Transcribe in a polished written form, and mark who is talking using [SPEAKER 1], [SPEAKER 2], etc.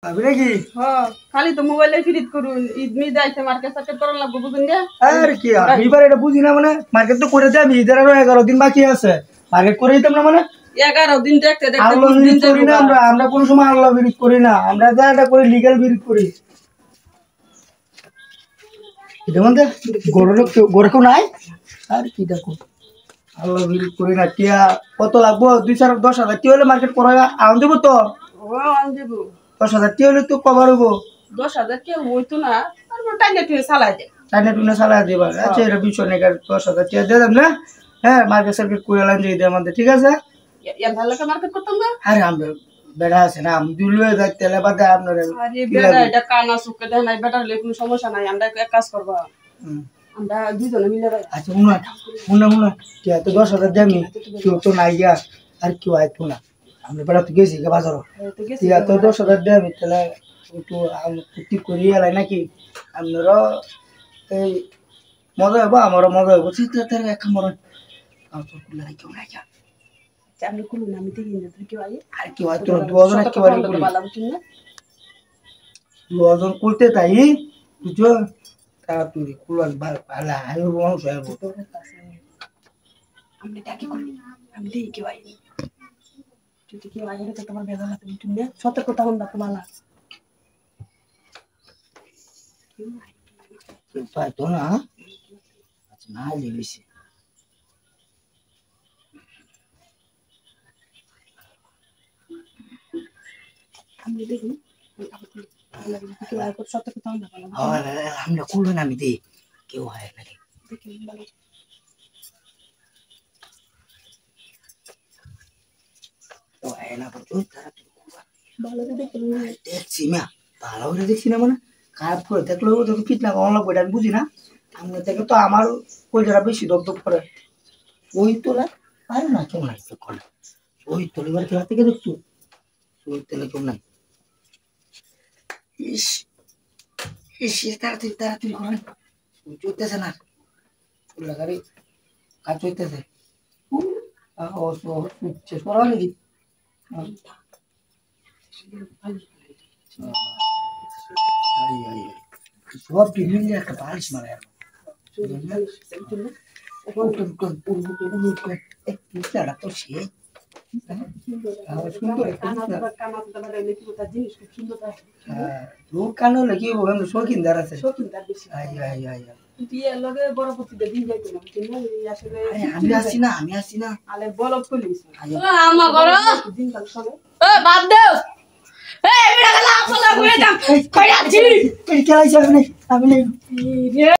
[SPEAKER 1] अभी नाকি
[SPEAKER 2] খালি তো মোবাইলে ফিরিত করুন ঈদ মি যাইছে মার্কেট সার্কেট করা লাগবে বুঝুন না
[SPEAKER 1] আর কি আমি এবার এটা বুঝি না মানে মার্কেট তো করে যাবি ঈদের আরো 11 দিন বাকি আছে মার্কেট করে দিতাম না মানে
[SPEAKER 2] 11 দিন দেখতে দেখতে
[SPEAKER 1] আল্লাহ দিন করি না আমরা কোন সময় আল্লাহ বিরোধ করি না আমরা যা এটা করি লিগ্যাল বিরোধ করি এটা মানে গড়ে কেউ নাই আর কি দেখো আল্লাহ বিরোধ করি না টিয়া কত লাগবো 2-10,000 টিয়া হলে মার্কেট করা আন দেবো তো
[SPEAKER 2] আন দেব
[SPEAKER 1] 10,000 টিয়া হলে তো কভার হবো
[SPEAKER 2] 10,000 কে হইতো না তারপর টাইনে তুই চালাই দে
[SPEAKER 1] টাইনে টুনে চালাই দেবা আচ্ছা এটা বিষয় নেই 10,000 টিয়া দিয়ে দাম না হ্যাঁ মার্কেট সার্কেট করে লাইন দিয়ে দেয় আমাদের ঠিক আছে
[SPEAKER 2] এর ভালো কা মার্কেট করতাম না
[SPEAKER 1] আরে আমরা বেড়া আছে না আমি দুলুয়ে যাই তেলে বাদে আপনারা
[SPEAKER 2] আরে বেড়া এটা কানা সুকে দেয় নাই বেটার লে কোনো সমস্যা নাই আমরা এক কাজ করব আমরা দুজনে মিলে যাই
[SPEAKER 1] আচ্ছা মুনা টিয়া তো 10,000 দেমি কেউ তো নাই গিয়া আর কেউ আইতো না আমরা বেড়া তো গেছি গে বাজারও টিয়া তো 10,000 দেমি তাহলে একটু কুটি করিয়ে এলাই নাকি আপনারা এই মজা হবো আমারও মজা হবো তার এক মরণ কেউ নাই গিয়া
[SPEAKER 2] আমি কোনো নামি দেখি না তুই কেউ আই
[SPEAKER 1] আর কি হয় তোর দুজন একেবারে দুজন কুলতে তাই বুঝছো তা তুই কুলান ভালো আয় মানুষ আইবো
[SPEAKER 2] আমি ডাকি করি আমি দেখি কেউ আই যদি কেউ আই তো তোমার বেদনা তুমি তুমি সতর্কতা হন না তোমার
[SPEAKER 1] পাই তো না আচ্ছা না লিখেছি
[SPEAKER 2] আমি দেখি সতর্কতা হন না
[SPEAKER 1] আমরা কুলবেন আমি দিই কেউ হয় নাকি দেখছি না ভালো করে দেখছি না মানে খারাপ করে দেখলেও যত ফিট না কম লাগবে আমি বুঝি না আমি দেখে তো আমার কলজারা বেশি দপদপ করে ওই তোলা আর না কেউ নাই করে ওই তোলিবার খেলা থেকে দেখছো ওই তেলে কেউ নাই ইস ইস তাড়াতাড়ি করে চলতেছে না লাগারি কাজ চলতেছে ও শেষ করা নাকি সব টিভি একটা বালিশ মারা তো সে কানো নাকি শৌখিনদার আছে আমি আসছি না
[SPEAKER 2] আলে বলব পুলিশ
[SPEAKER 3] আমার ঘর এ বাদ দেও এ বিড়া গলা আপলা করে দাম কইরা জি
[SPEAKER 1] আমি